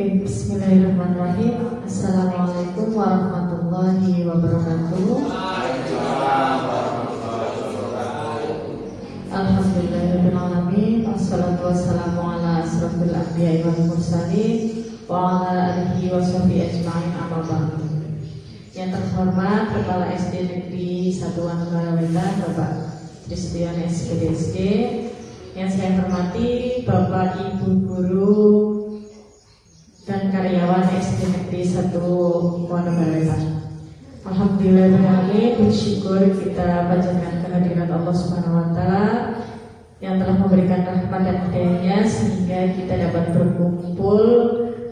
Baik, bismillahirrahmanirrahim. Assalamualaikum warahmatullahi wabarakatuh. Alhamdulillahirrahmanirrahim. Wassalatu wassalamu ala asrofil anbiya'i wal mursalin wa ala alihi wa sahbihi ajma'in, amma ba'du. Yang terhormat Kepala SD Negeri 1 Wanugarawetan Bapak Tristian SPDSD, yang saya hormati Bapak Ibu Guru dan karyawan SD Negeri 1 Wanugarawetan. Alhamdulillah, bersyukur kita panjatkan kehadiran Allah Subhanahu wa Ta'ala yang telah memberikan rahmat dan hidayahnya sehingga kita dapat berkumpul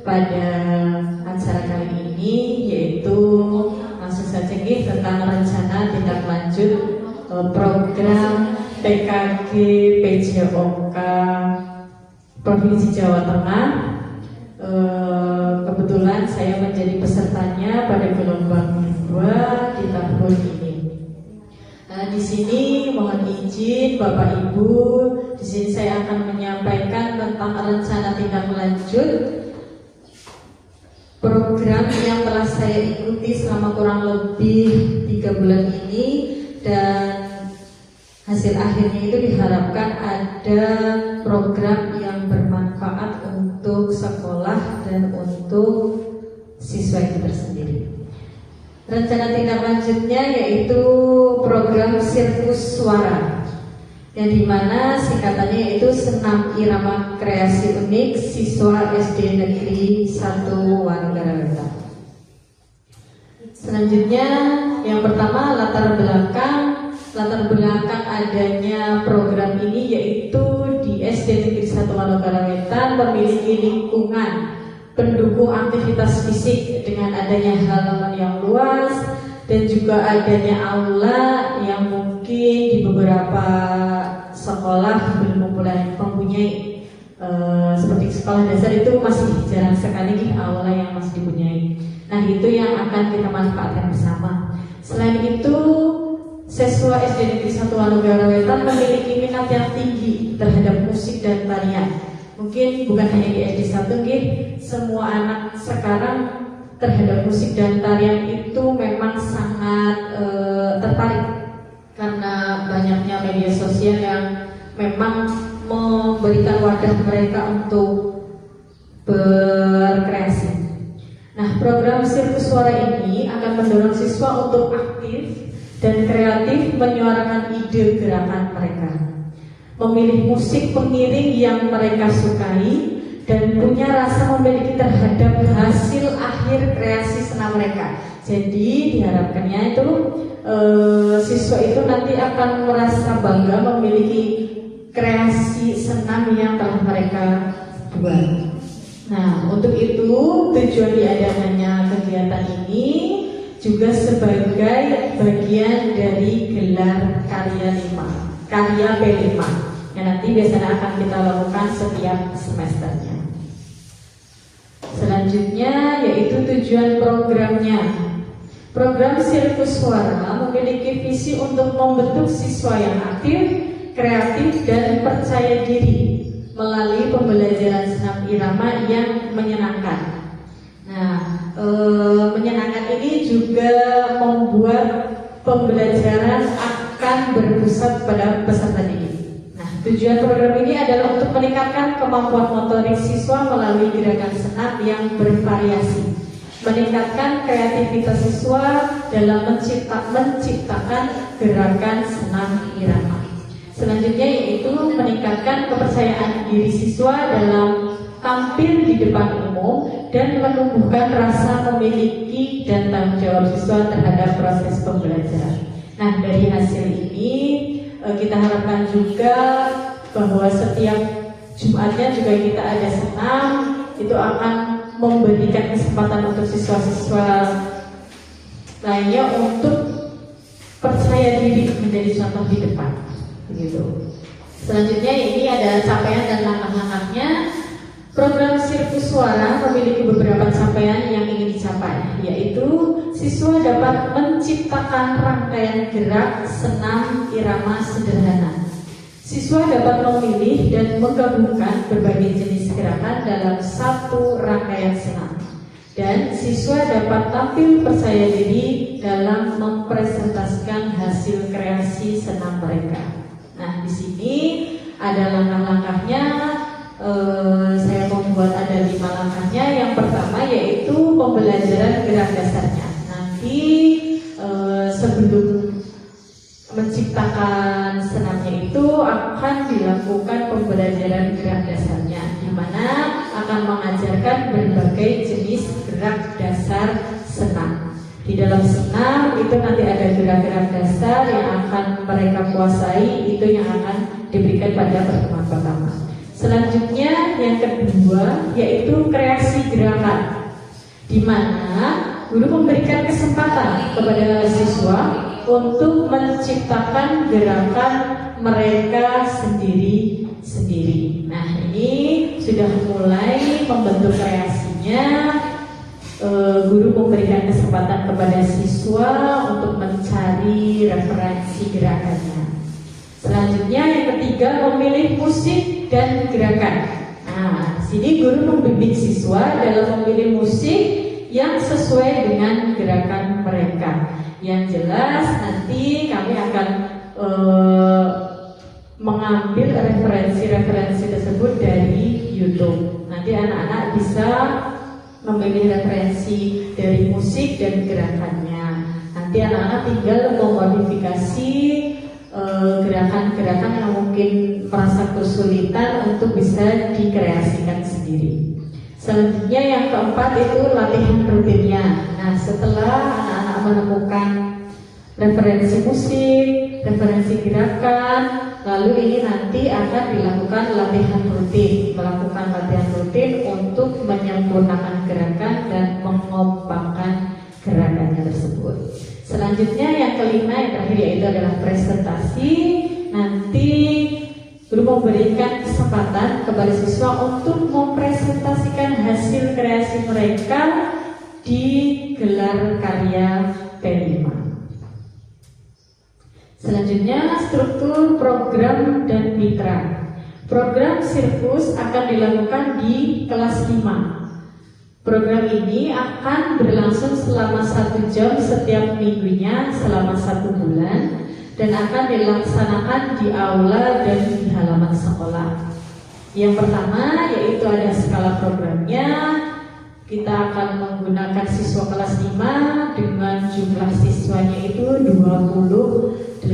pada acara kali ini, yaitu langsung saja tentang rencana tindak lanjut program PKG PJOK Provinsi Jawa Tengah. Kebetulan saya menjadi pesertanya pada gelombang 2 di tahun ini. Di sini mohon izin Bapak Ibu, di sini saya akan menyampaikan tentang rencana tindak lanjut program yang telah saya ikuti selama kurang lebih 3 bulan ini, dan hasil akhirnya itu diharapkan ada program yang bermanfaat untuk sekolah dan untuk siswa itu tersendiri. Rencana tindak lanjutnya yaitu program sirkus suara, yang dimana singkatannya yaitu Senam Irama Kreasi Unik Siswa SD Negeri 1 Wanugarawetan. Selanjutnya, yang pertama latar belakang adanya program ini yaitu di SD Negeri 1 Wanugarawetan memiliki lingkungan pendukung aktivitas fisik dengan adanya halaman yang luas dan juga adanya aula yang mungkin di beberapa sekolah belum mempunyai seperti sekolah dasar itu masih jarang sekali nih aula yang masih dipunyai. Nah, itu yang akan kita manfaatkan bersama. Selain itu, siswa SD Negeri 1 Wanugarawetan memiliki minat yang tinggi terhadap musik dan tarian. Mungkin bukan hanya di SD 1, semua anak sekarang terhadap musik dan tarian itu memang sangat tertarik karena banyaknya media sosial yang memang memberikan wadah mereka untuk berkreasi. Nah, program sirkus suara ini akan mendorong siswa untuk aktif dan kreatif menyuarakan ide gerakan mereka, memilih musik pengiring yang mereka sukai, dan punya rasa memiliki terhadap hasil akhir kreasi senam mereka. Jadi diharapkannya itu siswa itu nanti akan merasa bangga memiliki kreasi senam yang telah mereka buat. Nah, untuk itu tujuan diadakannya kegiatan ini juga sebagai bagian dari gelar karya P5 yang nanti biasanya akan kita lakukan setiap semesternya. Selanjutnya yaitu tujuan programnya. Program sirkus suara memiliki visi untuk membentuk siswa yang aktif, kreatif, dan percaya diri melalui pembelajaran senam irama yang menyenangkan. Nah, menyenangkan ini juga membuat pembelajaran akan berpusat pada peserta didik. Nah, tujuan program ini adalah untuk meningkatkan kemampuan motorik siswa melalui gerakan senam yang bervariasi, meningkatkan kreativitas siswa dalam menciptakan gerakan senam irama. Selanjutnya yaitu meningkatkan kepercayaan diri siswa dalam tampil di depan umum dan menumbuhkan rasa memiliki dan tanggung jawab siswa terhadap proses pembelajaran. Nah, dari hasil ini kita harapkan juga bahwa setiap Jumatnya juga kita ada senam, itu akan memberikan kesempatan untuk siswa-siswa lainnya untuk percaya diri menjadi contoh di depan, begitu. Selanjutnya ini ada capaian dan langkah-langkahnya. Program sirkus suara memiliki beberapa capaian yang ingin dicapai, yaitu siswa dapat menciptakan rangkaian gerak senam irama sederhana. Siswa dapat memilih dan menggabungkan berbagai jenis gerakan dalam satu rangkaian senam. Dan siswa dapat tampil percaya diri dalam mempresentasikan hasil kreasi senam mereka. Nah, di sini ada langkah-langkahnya. Saya membuat ada 5 langkahnya. Yang pertama yaitu pembelajaran gerak dasarnya. Nanti sebelum menciptakan senamnya itu akan dilakukan pembelajaran gerak dasarnya, di mana akan mengajarkan berbagai jenis gerak dasar senam. Di dalam senam itu nanti ada gerak-gerak dasar yang akan mereka kuasai, itu yang akan diberikan pada pertemuan pertama. Selanjutnya yang kedua yaitu kreasi gerakan, di mana guru memberikan kesempatan kepada siswa untuk menciptakan gerakan mereka sendiri-sendiri. Nah, ini sudah mulai membentuk kreasinya. Guru memberikan kesempatan kepada siswa untuk mencari referensi gerakannya. Selanjutnya yang ketiga memilih musik dan gerakan. Nah, sini guru membimbing siswa dalam memilih musik yang sesuai dengan gerakan mereka. Yang jelas nanti kami akan mengambil referensi-referensi tersebut dari YouTube. Nanti anak-anak bisa memilih referensi dari musik dan gerakannya. Nanti anak-anak tinggal memodifikasi gerakan-gerakan yang mungkin merasa kesulitan untuk bisa dikreasikan sendiri. Selanjutnya yang keempat itu latihan rutinnya. Nah, setelah anak-anak menemukan referensi musik, referensi gerakan, lalu ini nanti akan dilakukan latihan rutin, melakukan latihan rutin untuk menyempurnakan gerakan dan mengompakkan gerakannya tersebut. Selanjutnya yang kelima, yang terakhir yaitu adalah presentasi. Nanti guru memberikan kesempatan kepada siswa untuk mempresentasikan hasil kreasi mereka di gelar karya P5. Selanjutnya struktur program dan mitra. Program sirkus akan dilakukan di kelas 5. Program ini akan berlangsung selama 1 jam setiap minggunya selama 1 bulan dan akan dilaksanakan di aula dan di halaman sekolah. Yang pertama yaitu ada skala programnya. Kita akan menggunakan siswa kelas 5 dengan jumlah siswanya itu 28.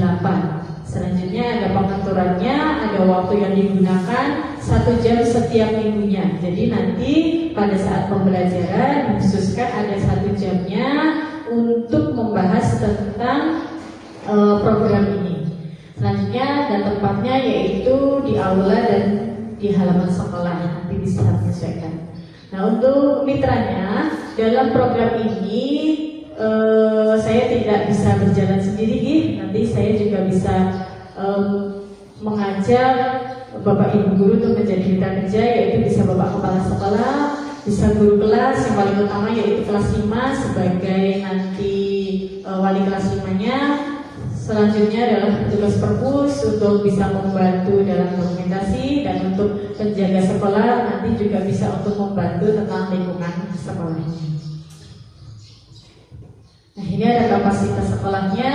Selanjutnya ada pengaturannya, ada waktu yang digunakan 1 jam setiap minggunya. Jadi nanti pada saat pembelajaran khususkan ada 1 jamnya untuk membahas tentang program ini. Selanjutnya dan tempatnya yaitu di aula dan di halaman sekolah, nanti bisa menyesuaikan. Nah, untuk mitranya dalam program ini saya tidak bisa berjalan sendiri, nanti saya juga bisa mengajak Bapak Ibu guru untuk menjadi mitra kerja, yaitu bisa Bapak Kepala Sekolah, bisa guru kelas yang paling utama yaitu kelas 5 sebagai nanti wali kelas 5-nya. Selanjutnya adalah petugas perpus untuk bisa membantu dalam dokumentasi, dan untuk penjaga sekolah nanti juga bisa untuk membantu tentang lingkungan sekolahnya. Nah, ini ada kapasitas sekolahnya,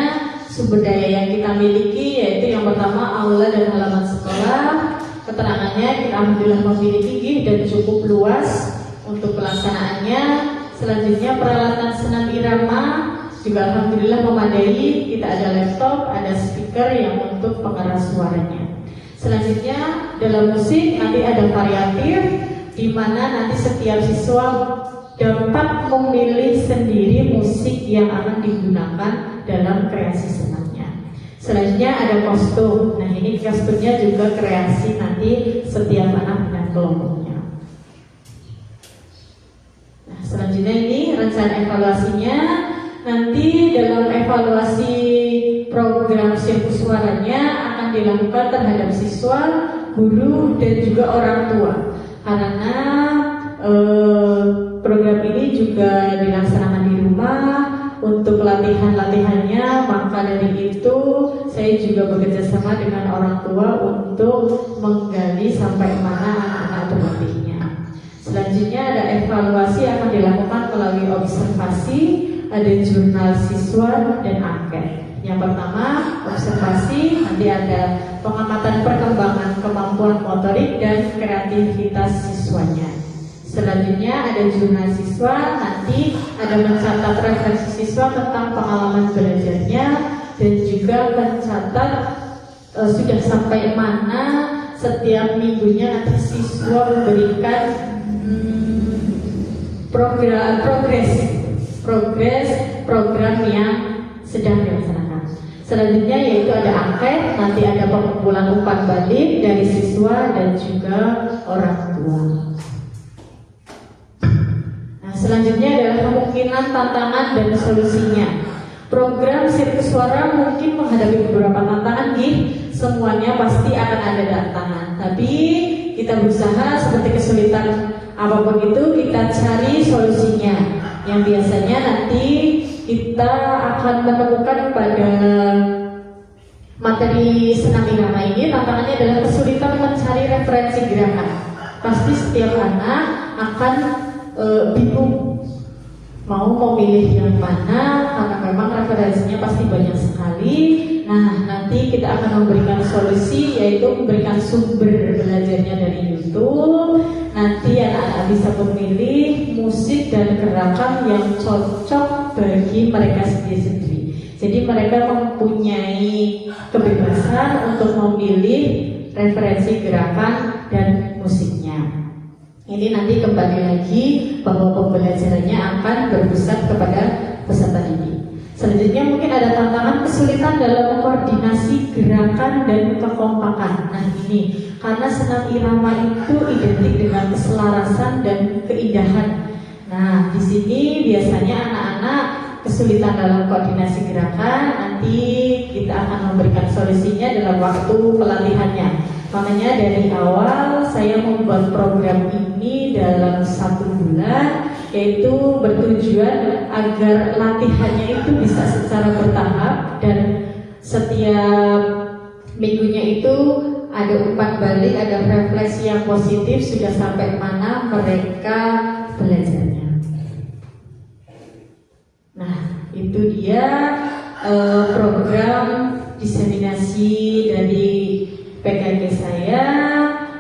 sumber daya yang kita miliki yaitu yang pertama aula dan halaman sekolah. Keterangannya kita alhamdulillah memiliki dan cukup luas untuk pelaksanaannya. Selanjutnya peralatan senam irama juga alhamdulillah memadai. Kita ada laptop, ada speaker yang untuk pengeras suaranya. Selanjutnya dalam musik nanti ada variatif, di mana nanti setiap siswa dapat memilih sendiri musik yang akan digunakan dalam kreasi senamnya. Selanjutnya ada kostum. Nah, ini kostumnya juga kreasi nanti setiap anak dan kelompoknya. Nah, selanjutnya ini rencana evaluasinya. Nanti dalam evaluasi program sirkus suaranya akan dilakukan terhadap siswa, guru, dan juga orang tua. Karena program ini juga dilaksanakan di rumah untuk latihan-latihannya, maka dari itu saya juga bekerja sama dengan orang tua untuk menggali sampai mana anak-anak berlatihnya. Selanjutnya ada evaluasi akan dilakukan melalui observasi, ada jurnal siswa dan angket. Yang pertama, observasi, nanti ada pengamatan perkembangan kemampuan motorik dan kreativitas siswanya. Selanjutnya ada jurnal siswa, nanti ada mencatat referensi siswa tentang pengalaman belajarnya dan juga mencatat sudah sampai mana setiap minggunya nanti siswa memberikan progres program yang sedang dilaksanakan. Selanjutnya yaitu ada angket, nanti ada pengumpulan umpan balik dari siswa dan juga orang tua. Nah, selanjutnya adalah kemungkinan, tantangan, dan solusinya. Program sirkus suara mungkin menghadapi beberapa tantangan, semuanya pasti akan ada tantangan. Tapi kita berusaha seperti kesulitan apapun itu kita cari solusinya. Yang biasanya nanti kita akan menemukan pada materi senam irama ini tantangannya adalah kesulitan mencari referensi gerakan. Pasti setiap anak akan bingung mau memilih yang mana karena memang referensinya pasti banyak sekali. Nah, nanti kita akan memberikan solusi yaitu memberikan sumber belajarnya dari YouTube. Nanti anak-anak bisa memilih musik dan gerakan yang cocok bagi mereka sendiri-sendiri. Jadi mereka mempunyai kebebasan untuk memilih referensi gerakan dan musiknya. Ini nanti kembali lagi bahwa pembelajarannya akan berpusat kepada peserta didik. Selanjutnya mungkin ada tantangan kesulitan dalam koordinasi gerakan dan kekompakan. Nah ini, karena senam irama itu identik dengan keselarasan dan keindahan. Nah di sini biasanya anak-anak kesulitan dalam koordinasi gerakan, nanti kita akan memberikan solusinya dalam waktu pelatihannya. Makanya dari awal saya membuat program ini dalam 1 bulan, yaitu bertujuan agar latihannya itu bisa secara bertahap dan setiap minggunya itu ada umpan balik, ada refleksi yang positif sudah sampai mana mereka belajarnya. Nah itu dia program diseminasi dari PKG saya.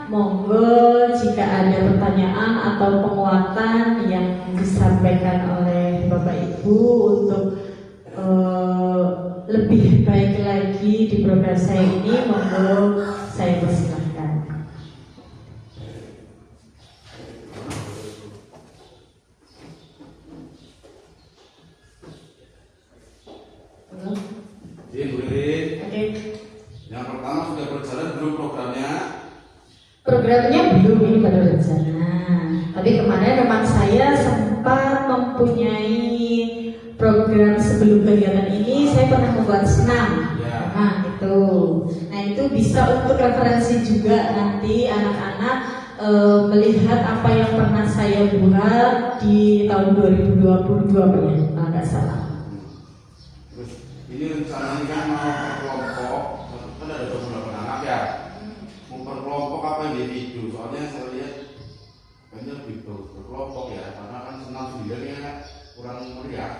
Monggo jika ada pertanyaan atau penguatan yang disampaikan oleh Bapak Ibu untuk lebih baik lagi di program saya ini, monggo saya persilahkan. Oke. Yang pertama sudah berjalan belum programnya? Programnya belum, ini baru rencana. Tapi kemarin memang saya sempat mempunyai program sebelum kegiatan ini. Saya pernah membuat senam. Ya. Nah itu. Nah itu bisa untuk referensi juga nanti anak-anak melihat apa yang pernah saya buat di tahun 2022 ya, kalau nggak salah. Terus ini rencananya kan mau berkelompok, kan ada 28 anak ya. Mau berkelompok apa individu? Soalnya saya lihat kayaknya lebih berkelompok ya, karena kan senam sendirinya kurang meriah.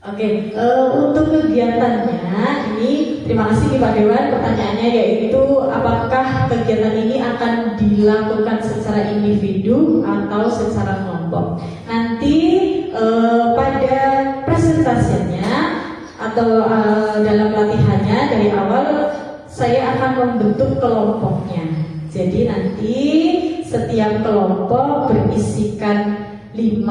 Oke, untuk kegiatannya ini terima kasih Pak Dewan, pertanyaannya yaitu apakah kegiatan ini akan dilakukan secara individu atau secara kelompok. Nanti pada presentasinya atau dalam latihannya dari awal saya akan membentuk kelompoknya. Jadi nanti setiap kelompok berisikan 5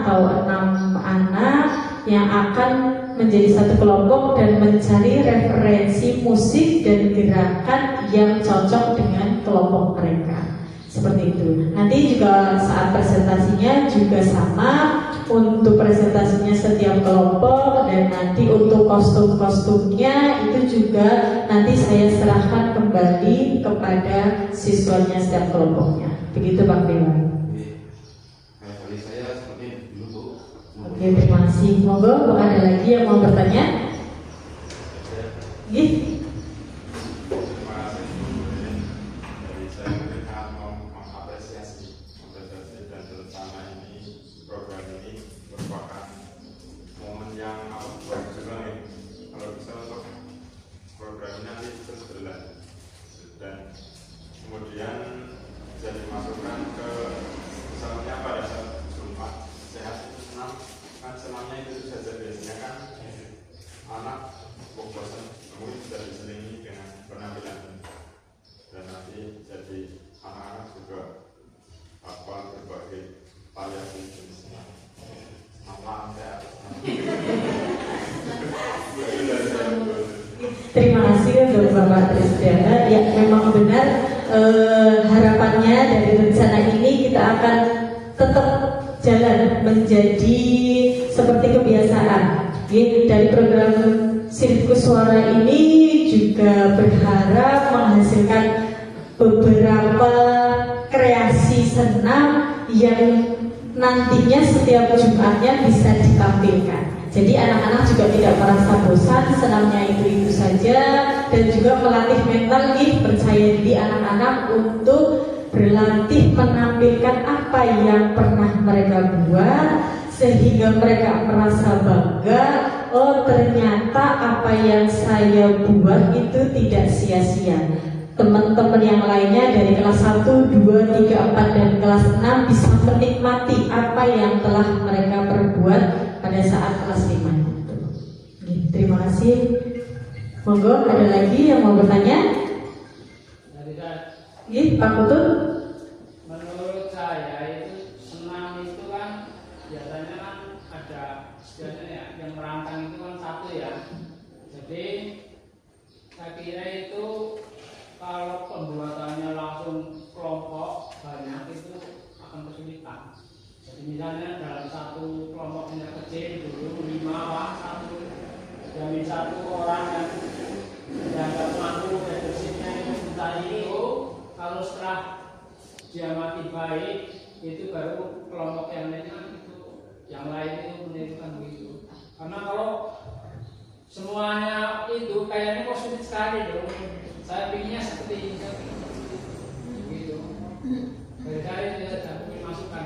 atau 6 anak yang akan menjadi satu kelompok dan mencari referensi musik dan gerakan yang cocok dengan kelompok mereka. Seperti itu. Nanti juga saat presentasinya juga sama, untuk presentasinya setiap kelompok dan nanti untuk kostum-kostumnya itu juga nanti saya serahkan kembali kepada siswanya setiap kelompoknya. Begitu Bang Dewan. Kali saya seperti itu dulu. Oke, terima kasih. Monggo, ada lagi yang mau bertanya? Terima kasih untuk Bapak Tristiana. Ya, memang benar harapannya dari rencana ini kita akan tetap jalan menjadi seperti kebiasaan. Dari program Sirkus Suara ini juga berharap menghasilkan beberapa kreasi senam yang nantinya setiap Jumatnya bisa ditampilkan. Jadi anak-anak juga tidak merasa bosan, senamnya itu saja, dan juga melatih mental nih, percaya diri anak-anak untuk berlatih menampilkan apa yang pernah mereka buat, sehingga mereka merasa bangga. Oh, ternyata apa yang saya buat itu tidak sia-sia. Teman-teman yang lainnya dari kelas 1, 2, 3, 4, dan kelas 6 bisa menikmati apa yang telah mereka perbuat pada saat kelas 5 itu. Terima kasih. Monggo, ada lagi yang mau bertanya? Pak Putut. Menurut saya itu senam itu kan biasanya kan ada biasanya yang merancang itu kan satu ya. Jadi saya kira itu kalau pembuatannya langsung kelompok banyak itu akan kesulitan. Jadi misalnya dalam satu kelompok yang kecil dulu 5 Pak, jadi satu orang yang dianggap mampu leadershipnya itu tadi kalau setelah dia mati baik itu baru kelompok yang lainnya itu yang lain itu menentukan begitu. Karena kalau semuanya itu kayaknya kok sulit sekali dong. Saya pinginnya seperti ini gitu. Dari saya tidak punya masukan.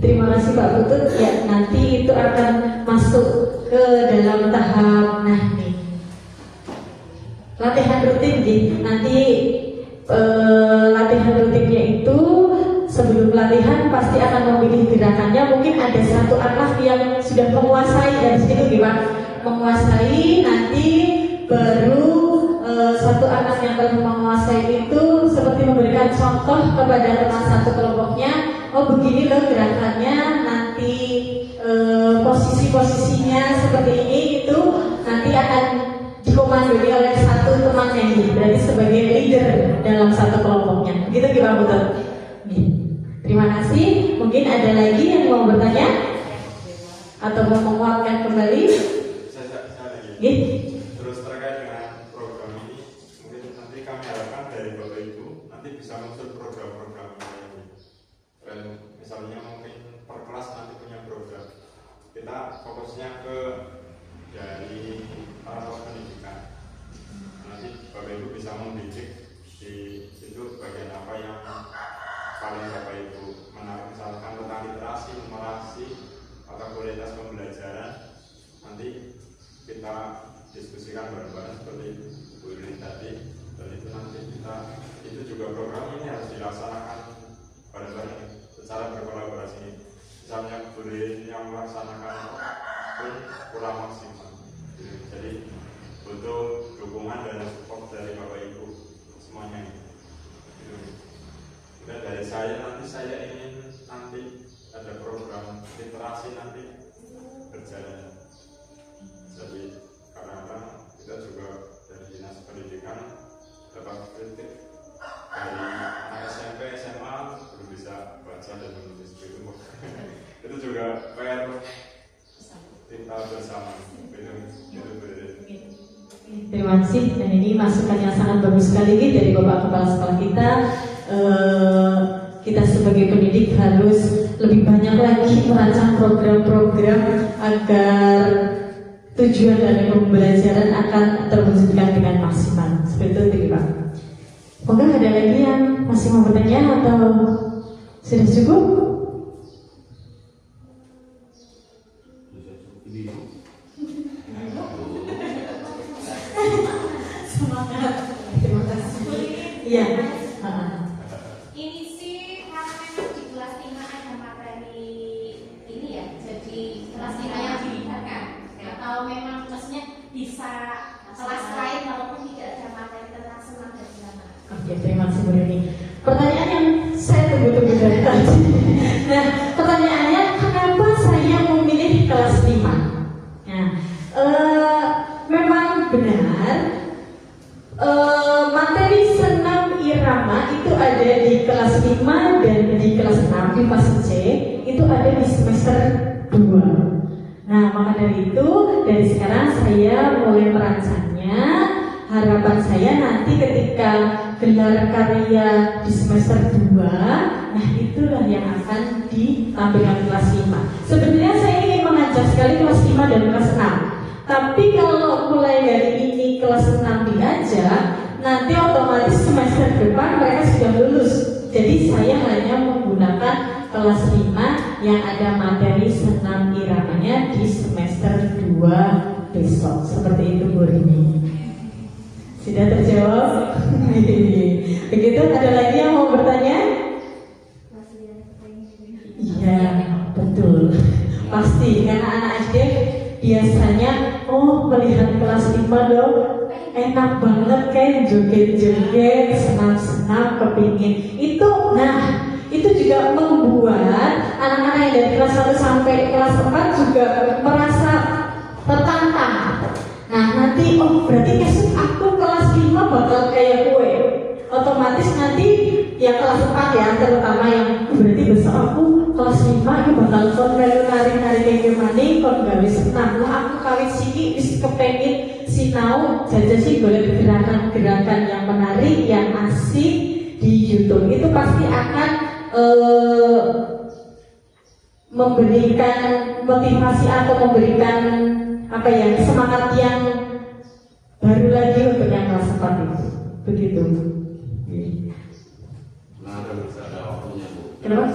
Terima kasih Pak Putut. Ya, nanti itu akan masuk ke dalam tahap latihan rutin nih. Nanti latihan rutinnya itu sebelum latihan pasti akan memilih gerakannya. Mungkin ada satu anak yang sudah menguasai dari situ gimana? Menguasai, nanti baru satu anak yang telah menguasai itu seperti memberikan contoh kepada teman satu kelompoknya. Oh, begini loh gerakannya, nanti posisi-posisinya seperti ini, itu nanti akan dikomandoi oleh satu temannya ini, berarti sebagai leader dalam satu kelompoknya. Begitu gimana Betul? Terima kasih. Mungkin ada lagi yang mau bertanya atau mau menguatkan kembali? Terus terkait dengan program ini, mungkin nanti kami harapkan dari Bapak Ibu nanti bisa muncul program-program ini. Dan misalnya mungkin per kelas nanti punya program. Kita fokusnya ke dari para pendidikan. Nanti Bapak Ibu bisa mendidik di itu bagian apa yang paling Bapak Ibu menarik, misalkan tentang literasi, numerasi, atau kualitas pembelajaran. Nanti kita diskusikan bareng-bareng seperti Bu Lili tadi, dan itu nanti kita itu juga program ini harus dilaksanakan bareng-bareng secara berkolaborasi. Misalnya Bu Lili yang melaksanakan pun kurang maksimal, jadi butuh dukungan dan support dari Bapak Ibu semuanya. Dan dari saya nanti saya ingin nanti ada program literasi nanti berjalan. Jadi kadang-kadang kita juga dari dinas pendidikan dapat kritik dari anak SMP, SMA belum bisa baca dan menulis itu. Itu juga PR kita bersama. Terima kasih. Dan ini masukan yang sangat bagus sekali dari Bapak Kepala Sekolah kita. Kita sebagai pendidik harus lebih banyak lagi merancang program-program agar tujuan dari pembelajaran akan terwujudkan dengan maksimal. Seperti itu, Pak. Mungkin ada lagi yang masih mau bertanya atau sudah cukup? Semangat. Terima kasih. Iya. Ini sih karena memang di kelas 5 ada materi ini ya, jadi kelas 5 yang dilibatkan. Atau memang maksudnya bisa kelas lain walaupun tidak ada materi tentang senam dan drama. Oke, terima kasih Bu Rini. Pertanyaan yang saya tunggu-tunggu dari tadi. Nah, pertanyaannya kenapa saya memilih kelas 5? Nah, memang benar semester 2. Nah, maka dari itu dari sekarang saya mulai merancangnya. Harapan saya nanti ketika gelar karya di semester 2, nah itulah yang akan ditampilkan kelas 5. Sebenarnya saya ingin mengajak sekali kelas 5 dan kelas 6. Tapi kalau mulai dari ini kelas 6 diajak, nanti otomatis semester depan mereka sudah lulus. Jadi saya hanya menggunakan kelas 5 yang ada materi senam iramanya di semester 2 besok. Seperti itu Bu Rini. Sudah terjawab? Begitu, ada lagi yang mau bertanya? Iya, betul. Pasti, karena anak SD biasanya, melihat kelas 5 dong, enak banget kayak joget-joget, senam-senam, kepingin. Itu juga membuat anak-anak yang dari kelas 1 sampai kelas 4 juga merasa tertantang. Nah nanti, berarti besok aku kelas 5 bakal kayak gue. Otomatis nanti yang kelas 4 ya, terutama yang berarti besok aku kelas 5 aku bakal kon melu nari-nari kayak gimana, kon gawe senam. Lah aku kawit siki wis kepengin sinau jajan sih golek gerakan-gerakan yang menarik, yang asik di YouTube. Itu pasti akan memberikan motivasi atau memberikan semangat yang baru lagi untuk yang kelas 4 itu. Begitu. Nah, ada waktunya Bu. Kenapa?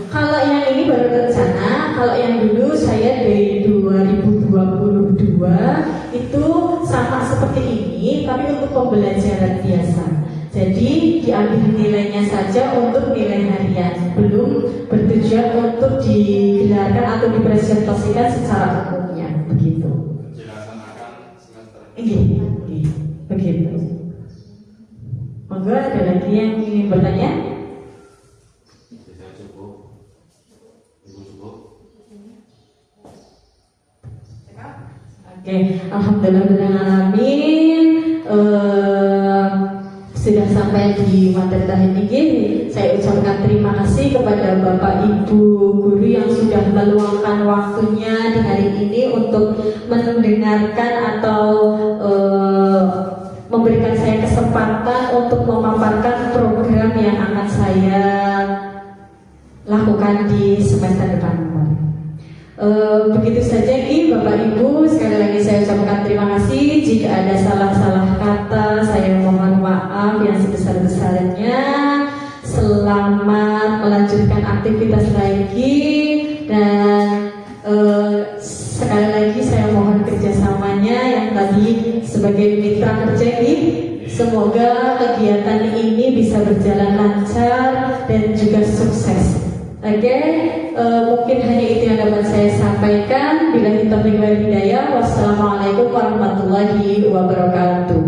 Kalau yang ini baru rencana, kalau yang dulu saya dari 2022 itu sama seperti ini, tapi untuk pembelajaran biasa. Jadi diambil nilainya saja untuk nilai harian, belum bertujuan untuk digelarkan atau dipresentasikan secara umumnya, begitu. Dilaksanakan semester. Begitu. Monggo, ada lagi yang ingin bertanya? Bisa cukup. Ibu cukup. Oke, alhamdulillah. Sudah sampai di materi tahun ini. Saya ucapkan terima kasih kepada Bapak Ibu guru yang sudah meluangkan waktunya di hari ini untuk mendengarkan atau memberikan saya kesempatan untuk memaparkan program yang akan saya lakukan di semester depan. Begitu saja Bapak Ibu, sekali lagi saya ucapkan terima kasih. Jika ada salah-salah kata, saya mohon maaf yang sebesar-besarnya. Selamat melanjutkan aktivitas lagi. Dan sekali lagi saya mohon kerjasamanya yang tadi sebagai mitra kerja semoga kegiatan ini bisa berjalan lancar dan juga sukses. Oke, mungkin hanya itu yang dapat saya sampaikan. Billahi taufiq wal hidayah. Wassalamualaikum warahmatullahi wabarakatuh.